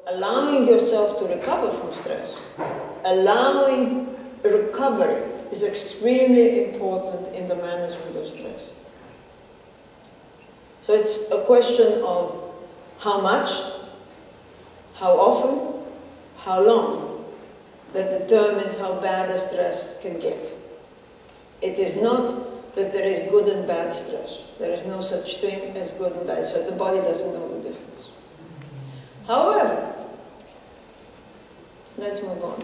allowing yourself to recover from stress, allowing recovery is extremely important in the management of stress. So it's a question of how much, how often, how long, that determines how bad the stress can get. It is not that there is good and bad stress. There is no such thing as good and bad stress. The body doesn't know the difference. However, let's move on.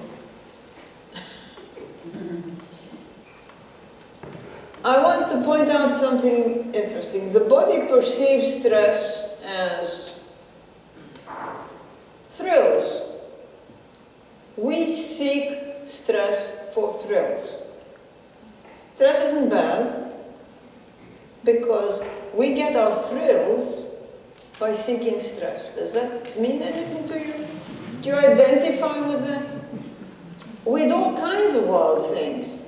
I want to point out something interesting. The body perceives stress as thrills. We seek stress for thrills. Stress isn't bad because we get our thrills by seeking stress. Does that mean anything to you? Do you identify with that? We do all kinds of wild things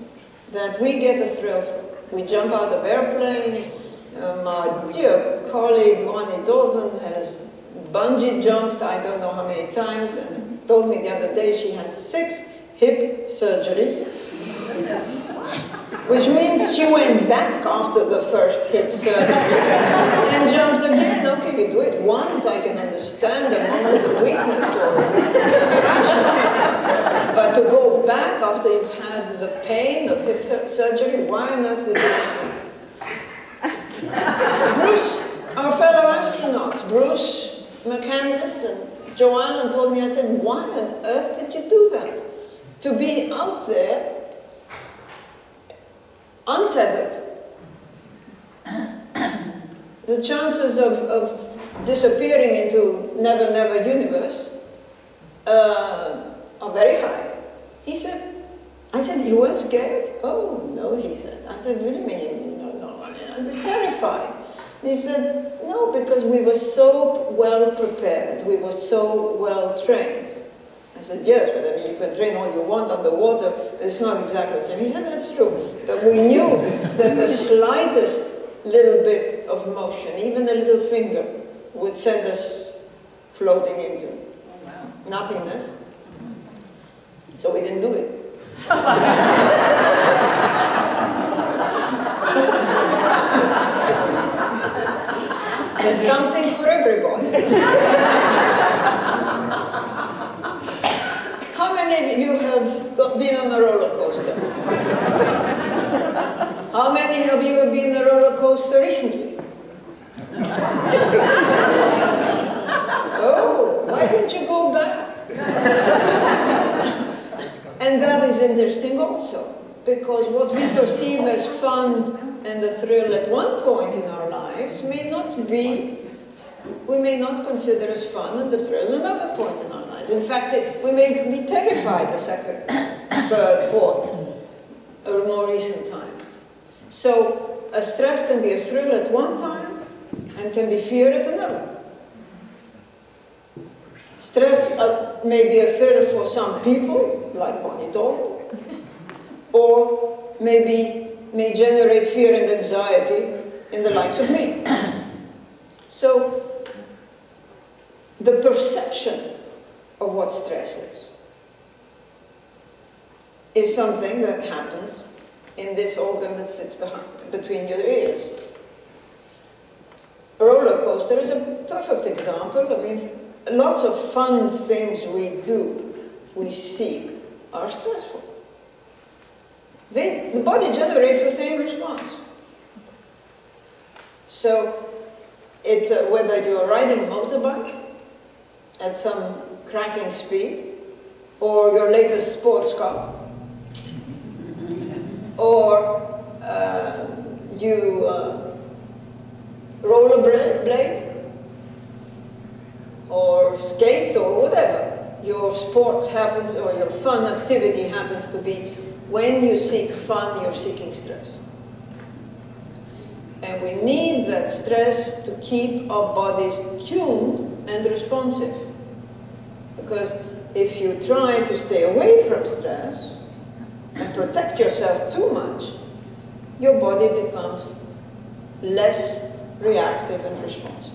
that we get a thrill from. We jump out of airplanes. My dear colleague, Wani Dolzen, has bungee jumped I don't know how many times and told me the other day she had 6 hip surgeries, which means she went back after the first hip surgery and jumped again. Okay, you do it once, I can understand a moment of weakness or passion. But to go back after you've had the pain of hip surgery, why on earth would you do that? Bruce, our fellow astronauts, Bruce McCandless and Joanna told me, I said, why on earth did you do that? To be out there, untethered. The chances of disappearing into never, never universe are very high. He says, I said, you weren't scared? Oh, no, he said. I said, what do you mean? No, I'd be terrified. He said, no, because we were so well prepared. We were so well trained. I said, yes, but I mean, you can train all you want underwater, but it's not exactly the same. He said, that's true. But we knew that the slightest little bit of motion, even a little finger, would send us floating into nothingness. So we didn't do it. There's something for everybody. How many of you have been on a roller coaster? How many of you have been on a roller coaster recently? Oh, why didn't you go back? And that is interesting also, because what we perceive as fun and a thrill at one point in our lives may not be, we may not consider as fun and the thrill at another point in our lives. In fact, we may be terrified the second, third, fourth, or more recent time. So a stress can be a thrill at one time and can be fear at another. Stress may be a thrill for some people, like Bonnie Doll, or may generate fear and anxiety in the likes of me. So the perception of what stress is something that happens in this organ that sits between your ears. A roller coaster is a perfect example. I mean, lots of fun things we do, we seek, are stressful. The body generates the same response. So it's whether you're riding a motorbike at some cracking speed, or your latest sports car, or you rollerblade, or skate, or whatever your sport happens, or your fun activity happens to be. When you seek fun, you're seeking stress. And we need that stress to keep our bodies tuned and responsive. Because if you try to stay away from stress and protect yourself too much, your body becomes less reactive and responsive.